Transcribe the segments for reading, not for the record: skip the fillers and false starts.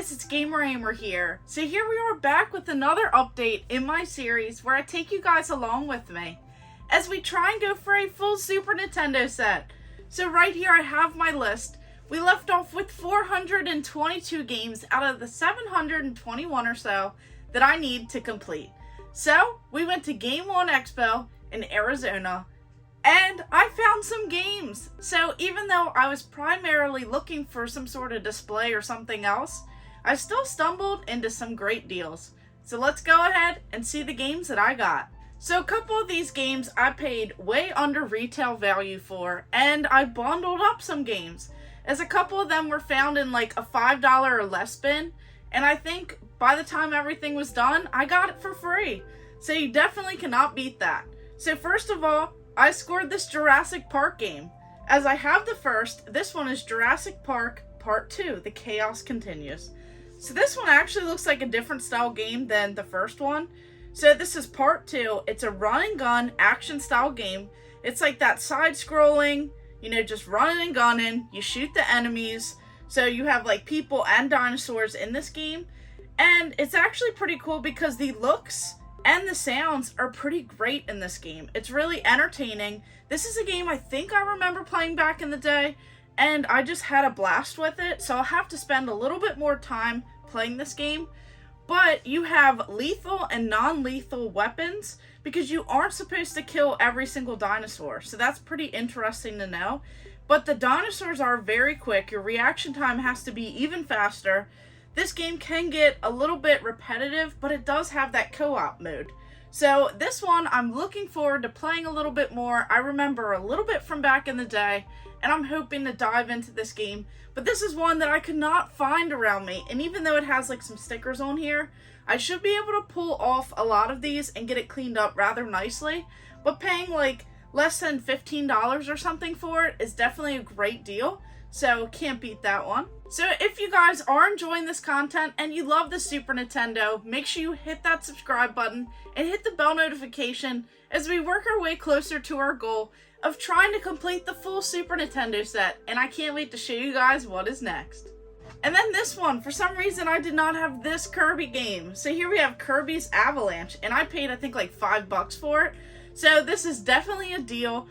guys, it's Gamer Ahmer here. So here we are back with another update in my series where I take you guys along with me as we try and go for a full Super Nintendo set. So right here I have my list. We left off with 422 games out of the 721 or so that I need to complete. So we went to Game On Expo in Arizona and I found some games. So even though I was primarily looking for some sort of display or something else, I still stumbled into some great deals. So let's go ahead and see the games that I got. So a couple of these games I paid way under retail value for, and I bundled up some games, as a couple of them were found in like a $5 or less bin, and I think by the time everything was done, I got it for free. So you definitely cannot beat that. So first of all, I scored this Jurassic Park game. As I have the first, this one is Jurassic Park Part 2, The Chaos Continues. So this one actually looks like a different style game than the first one. So this is Part 2. It's a run and gun action style game. It's like that side scrolling, just running and gunning. You shoot the enemies. So you have like people and dinosaurs in this game. And it's actually pretty cool because the looks and the sounds are pretty great in this game. It's really entertaining. This is a game I think I remember playing back in the day, and I just had a blast with it, so I'll have to spend a little bit more time playing this game. But you have lethal and non-lethal weapons because you aren't supposed to kill every single dinosaur, so that's pretty interesting to know. But the dinosaurs are very quick. Your reaction time has to be even faster. This game can get a little bit repetitive, but it does have that co-op mode. So this one, I'm looking forward to playing a little bit more. I remember a little bit from back in the day, and I'm hoping to dive into this game. But this is one that I could not find around me, and even though it has like some stickers on here, I should be able to pull off a lot of these and get it cleaned up rather nicely. But paying like less than $15 or something for it is definitely a great deal. So can't beat that one. So if you guys are enjoying this content and you love the Super Nintendo, make sure you hit that subscribe button and hit the bell notification as we work our way closer to our goal of trying to complete the full Super Nintendo set. And I can't wait to show you guys what is next. And then this one, for some reason I did not have this Kirby game. So here we have Kirbys Avalanche, and I paid I think like $5 for it. So this is definitely a deal.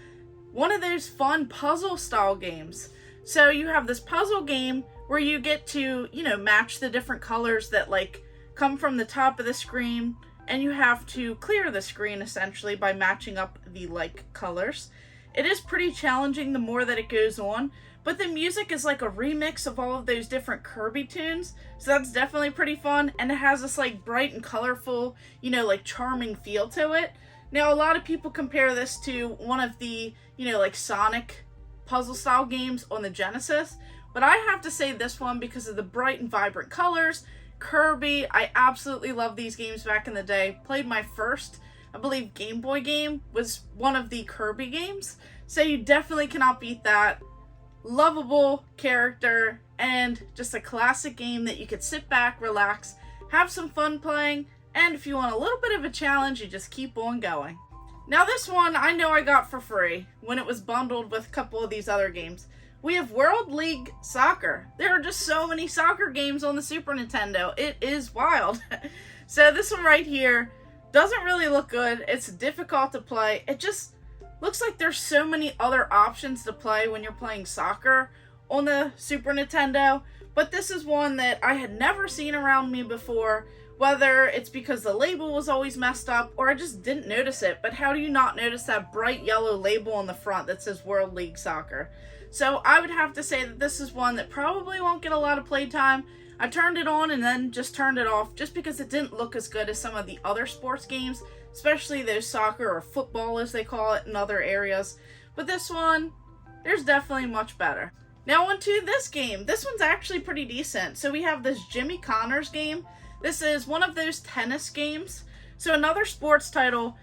One of those fun puzzle style games. So you have this puzzle game where you get to, match the different colors that like come from the top of the screen, and you have to clear the screen essentially by matching up the like colors. It is pretty challenging the more that it goes on, but the music is like a remix of all of those different Kirby tunes, so that's definitely pretty fun, and it has this like bright and colorful, like charming feel to it. Now a lot of people compare this to one of the, like Sonic puzzle style games on the Genesis, but I have to say this one because of the bright and vibrant colors. Kirby, I absolutely loved these games back in the day. Played my first, I believe, Game Boy game was one of the Kirby games, so you definitely cannot beat that. Lovable character and just a classic game that you could sit back, relax, have some fun playing, and if you want a little bit of a challenge, you just keep on going. Now this one I know I got for free when it was bundled with a couple of these other games. We have World League Soccer. There are just so many soccer games on the Super Nintendo. It is wild. So this one right here doesn't really look good. It's difficult to play. It just looks like there's so many other options to play when you're playing soccer on the Super Nintendo. But this is one that I had never seen around me before. Whether it's because the label was always messed up or I just didn't notice it. But how do you not notice that bright yellow label on the front that says World League Soccer? So I would have to say that this is one that probably won't get a lot of playtime. I turned it on and then just turned it off just because it didn't look as good as some of the other sports games, especially those soccer or football as they call it in other areas. But this one, there's definitely much better. Now on to this game. This one's actually pretty decent. So we have this Jimmy Connors game. This is one of those tennis games, so another sports title,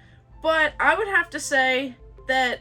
but I would have to say that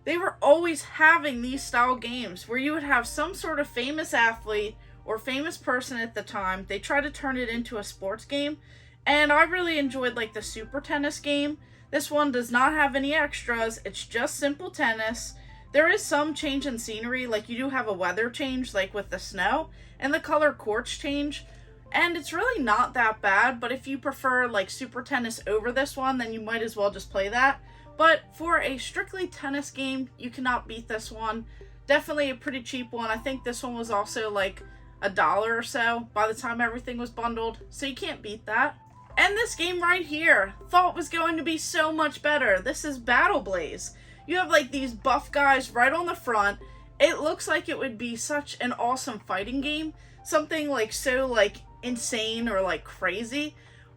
they were always having these style games where you would have some sort of famous athlete or famous person at the time. They try to turn it into a sports game, and I really enjoyed like the Super Tennis game. This one does not have any extras. It's just simple tennis. There is some change in scenery, like you do have a weather change, like with the snow, and the color quartz change, and it's really not that bad, but if you prefer like Super Tennis over this one, then you might as well just play that. But for a strictly tennis game, you cannot beat this one. Definitely a pretty cheap one. I think this one was also like $1 or so by the time everything was bundled, so you can't beat that. And this game right here, thought was going to be so much better. This is Battle Blaze. You have like these buff guys right on the front. It looks like it would be such an awesome fighting game. Something like so like insane or like crazy.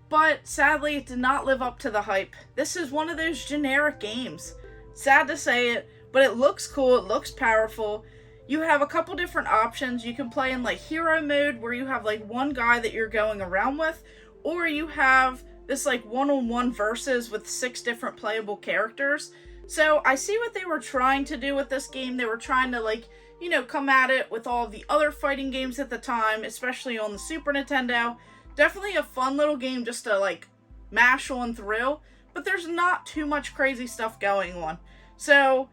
But sadly it did not live up to the hype. This is one of those generic games. Sad to say it, but it looks cool, it looks powerful. You have a couple different options. You can play in like hero mode where you have like one guy that you're going around with, or you have this like one-on-one versus with 6 different playable characters. So I see what they were trying to do with this game. They were trying to like, you know, come at it with all the other fighting games at the time, especially on the Super Nintendo. Definitely a fun little game just to like mash on through, but there's not too much crazy stuff going on. So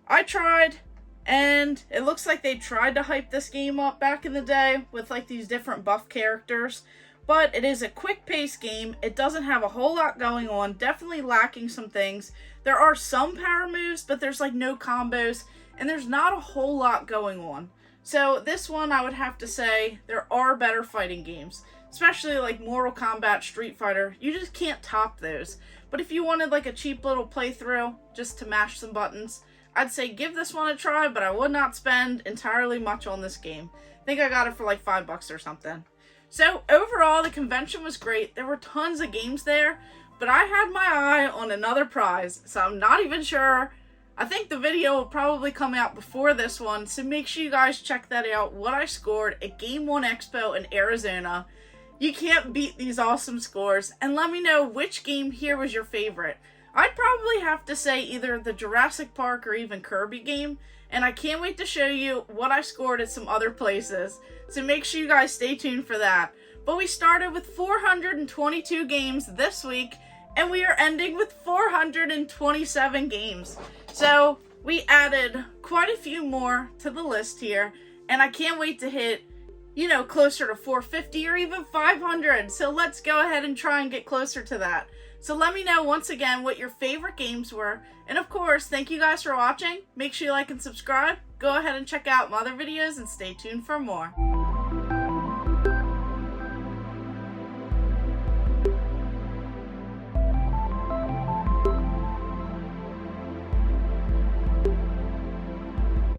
I tried, and it looks like they tried to hype this game up back in the day with like these different buff characters. But it is a quick-paced game. It doesn't have a whole lot going on. Definitely lacking some things. There are some power moves, but there's like no combos. And there's not a whole lot going on. So this one, I would have to say, there are better fighting games. Especially like Mortal Kombat, Street Fighter. You just can't top those. But if you wanted like a cheap little playthrough, just to mash some buttons, I'd say give this one a try, but I would not spend entirely much on this game. I think I got it for like $5 or something. So overall, the convention was great. There were tons of games there, but I had my eye on another prize, so I'm not even sure. I think the video will probably come out before this one, so make sure you guys check that out, what I scored at Game On Expo in Arizona. You can't beat these awesome scores, and let me know which game here was your favorite. I'd probably have to say either the Jurassic Park or even Kirby game, and I can't wait to show you what I scored at some other places. So make sure you guys stay tuned for that. But we started with 422 games this week, and we are ending with 427 games. So we added quite a few more to the list here, and I can't wait to hit, you know, closer to 450 or even 500. So let's go ahead and try and get closer to that. So let me know once again what your favorite games were. And of course, thank you guys for watching. Make sure you like and subscribe. Go ahead and check out my other videos and stay tuned for more.